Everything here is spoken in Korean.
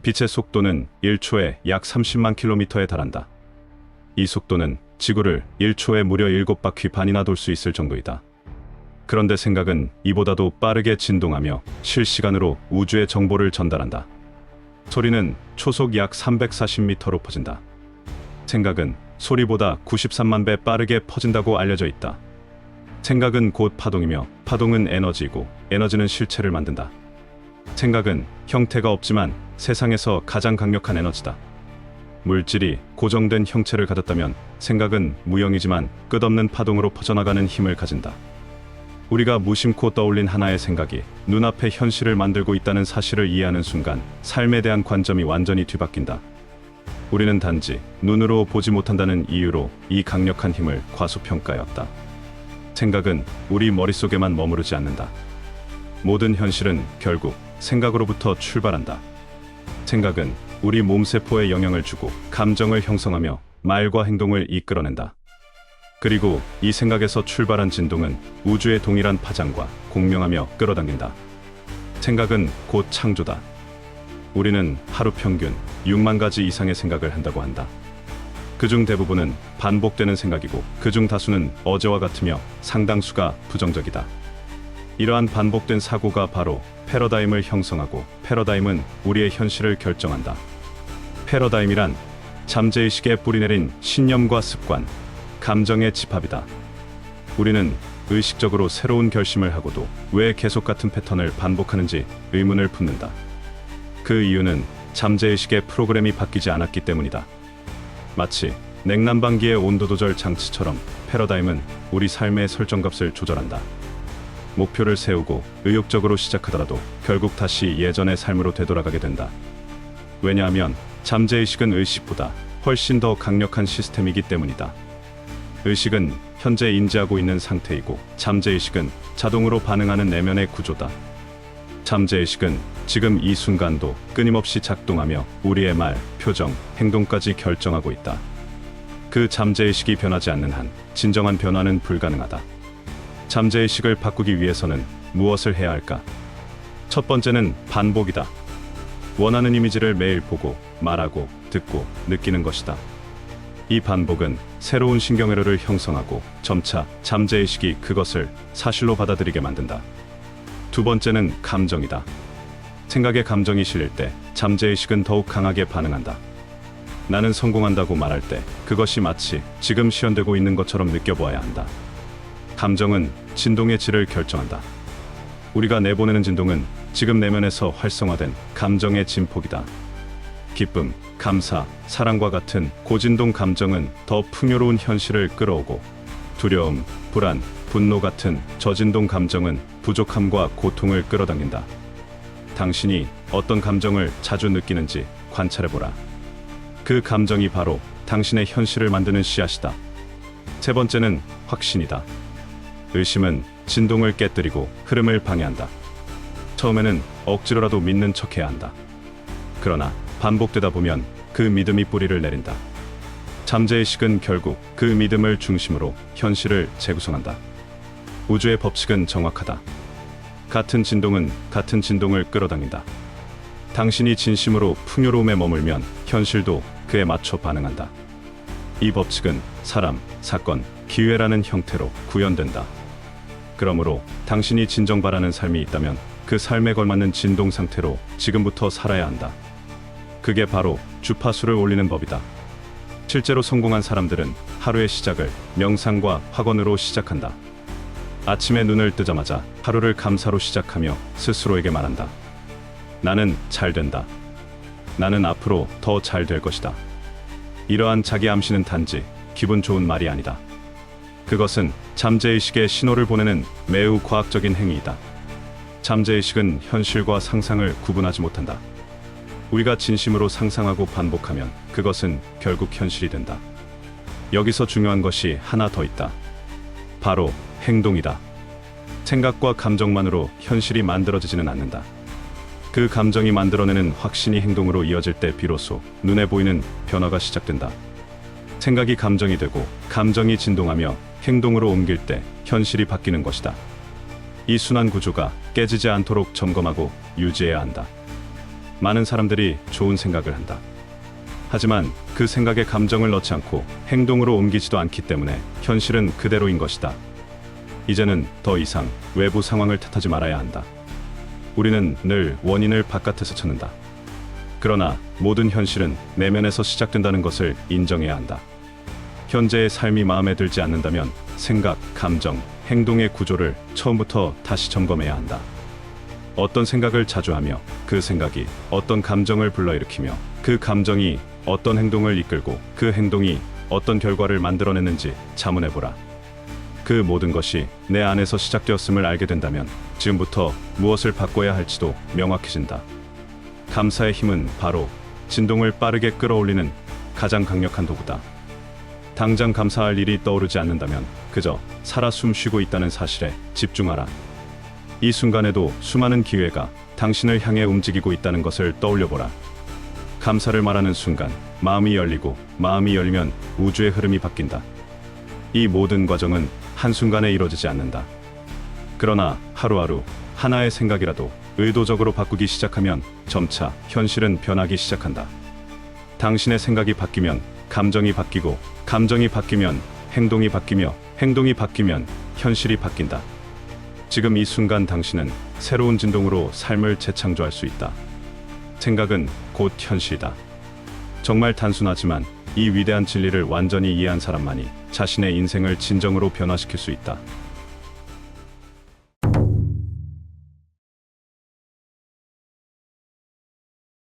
빛의 속도는 1초에 약 30만 킬로미터에 달한다. 이 속도는 지구를 1초에 무려 7바퀴 반이나 돌 수 있을 정도이다. 그런데 생각은 이보다도 빠르게 진동하며 실시간으로 우주의 정보를 전달한다. 소리는 초속 약 340m로 퍼진다. 생각은 소리보다 93만 배 빠르게 퍼진다고 알려져 있다. 생각은 곧 파동이며 파동은 에너지이고 에너지는 실체를 만든다. 생각은 형태가 없지만 세상에서 가장 강력한 에너지다. 물질이 고정된 형체를 가졌다면 생각은 무형이지만 끝없는 파동으로 퍼져나가는 힘을 가진다. 우리가 무심코 떠올린 하나의 생각이 눈앞에 현실을 만들고 있다는 사실을 이해하는 순간 삶에 대한 관점이 완전히 뒤바뀐다. 우리는 단지 눈으로 보지 못한다는 이유로 이 강력한 힘을 과소평가해왔다. 생각은 우리 머릿속에만 머무르지 않는다. 모든 현실은 결국 생각으로부터 출발한다. 생각은 우리 몸세포에 영향을 주고 감정을 형성하며 말과 행동을 이끌어낸다. 그리고 이 생각에서 출발한 진동은 우주의 동일한 파장과 공명하며 끌어당긴다. 생각은 곧 창조다. 우리는 하루 평균 6만 가지 이상의 생각을 한다고 한다. 그중 대부분은 반복되는 생각이고 그중 다수는 어제와 같으며 상당수가 부정적이다. 이러한 반복된 사고가 바로 패러다임을 형성하고 패러다임은 우리의 현실을 결정한다. 패러다임이란 잠재의식에 뿌리내린 신념과 습관, 감정의 집합이다. 우리는 의식적으로 새로운 결심을 하고도 왜 계속 같은 패턴을 반복하는지 의문을 품는다. 그 이유는 잠재의식의 프로그램이 바뀌지 않았기 때문이다. 마치 냉난방기의 온도 조절 장치처럼 패러다임은 우리 삶의 설정값을 조절한다. 목표를 세우고 의욕적으로 시작하더라도 결국 다시 예전의 삶으로 되돌아가게 된다. 왜냐하면 잠재의식은 의식보다 훨씬 더 강력한 시스템이기 때문이다. 의식은 현재 인지하고 있는 상태이고 잠재의식은 자동으로 반응하는 내면의 구조다. 잠재의식은 지금 이 순간도 끊임없이 작동하며 우리의 말, 표정, 행동까지 결정하고 있다. 그 잠재의식이 변하지 않는 한 진정한 변화는 불가능하다. 잠재의식을 바꾸기 위해서는 무엇을 해야 할까? 첫 번째는 반복이다. 원하는 이미지를 매일 보고, 말하고, 듣고, 느끼는 것이다. 이 반복은 새로운 신경회로를 형성하고 점차 잠재의식이 그것을 사실로 받아들이게 만든다. 두 번째는 감정이다. 생각에 감정이 실릴 때 잠재의식은 더욱 강하게 반응한다. 나는 성공한다고 말할 때 그것이 마치 지금 시연되고 있는 것처럼 느껴보아야 한다. 감정은 진동의 질을 결정한다. 우리가 내보내는 진동은 지금 내면에서 활성화된 감정의 진폭이다. 기쁨, 감사, 사랑과 같은 고진동 감정은 더 풍요로운 현실을 끌어오고 두려움, 불안, 분노 같은 저진동 감정은 부족함과 고통을 끌어당긴다. 당신이 어떤 감정을 자주 느끼는지 관찰해보라. 그 감정이 바로 당신의 현실을 만드는 씨앗이다. 세 번째는 확신이다. 의심은 진동을 깨뜨리고 흐름을 방해한다. 처음에는 억지로라도 믿는 척해야 한다. 그러나 반복되다 보면 그 믿음이 뿌리를 내린다. 잠재의식은 결국 그 믿음을 중심으로 현실을 재구성한다. 우주의 법칙은 정확하다. 같은 진동은 같은 진동을 끌어당긴다. 당신이 진심으로 풍요로움에 머물면 현실도 그에 맞춰 반응한다. 이 법칙은 사람, 사건, 기회라는 형태로 구현된다. 그러므로 당신이 진정 바라는 삶이 있다면 그 삶에 걸맞는 진동 상태로 지금부터 살아야 한다. 그게 바로 주파수를 올리는 법이다. 실제로 성공한 사람들은 하루의 시작을 명상과 학원으로 시작한다. 아침에 눈을 뜨자마자 하루를 감사로 시작하며 스스로에게 말한다. 나는 잘 된다. 나는 앞으로 더 잘 될 것이다. 이러한 자기 암시는 단지 기분 좋은 말이 아니다. 그것은 잠재의식에 신호를 보내는 매우 과학적인 행위이다. 잠재의식은 현실과 상상을 구분하지 못한다. 우리가 진심으로 상상하고 반복하면 그것은 결국 현실이 된다. 여기서 중요한 것이 하나 더 있다. 바로 행동이다. 생각과 감정만으로 현실이 만들어지지는 않는다. 그 감정이 만들어내는 확신이 행동으로 이어질 때 비로소 눈에 보이는 변화가 시작된다. 생각이 감정이 되고 감정이 진동하며 행동으로 옮길 때 현실이 바뀌는 것이다. 이 순환 구조가 깨지지 않도록 점검하고 유지해야 한다. 많은 사람들이 좋은 생각을 한다. 하지만 그 생각에 감정을 넣지 않고 행동으로 옮기지도 않기 때문에 현실은 그대로인 것이다. 이제는 더 이상 외부 상황을 탓하지 말아야 한다. 우리는 늘 원인을 바깥에서 찾는다. 그러나 모든 현실은 내면에서 시작된다는 것을 인정해야 한다. 현재의 삶이 마음에 들지 않는다면 생각, 감정, 행동의 구조를 처음부터 다시 점검해야 한다. 어떤 생각을 자주 하며 그 생각이 어떤 감정을 불러일으키며 그 감정이 어떤 행동을 이끌고 그 행동이 어떤 결과를 만들어내는지 자문해보라. 그 모든 것이 내 안에서 시작되었음을 알게 된다면 지금부터 무엇을 바꿔야 할지도 명확해진다. 감사의 힘은 바로 진동을 빠르게 끌어올리는 가장 강력한 도구다. 당장 감사할 일이 떠오르지 않는다면 그저 살아 숨쉬고 있다는 사실에 집중하라. 이 순간에도 수많은 기회가 당신을 향해 움직이고 있다는 것을 떠올려보라. 감사를 말하는 순간 마음이 열리고 마음이 열리면 우주의 흐름이 바뀐다. 이 모든 과정은 한순간에 이루어지지 않는다. 그러나 하루하루 하나의 생각이라도 의도적으로 바꾸기 시작하면 점차 현실은 변하기 시작한다. 당신의 생각이 바뀌면 감정이 바뀌고 감정이 바뀌면 행동이 바뀌며 행동이 바뀌면 현실이 바뀐다. 지금 이 순간 당신은 새로운 진동으로 삶을 재창조할 수 있다. 생각은 곧 현실이다. 정말 단순하지만 이 위대한 진리를 완전히 이해한 사람만이 자신의 인생을 진정으로 변화시킬 수 있다.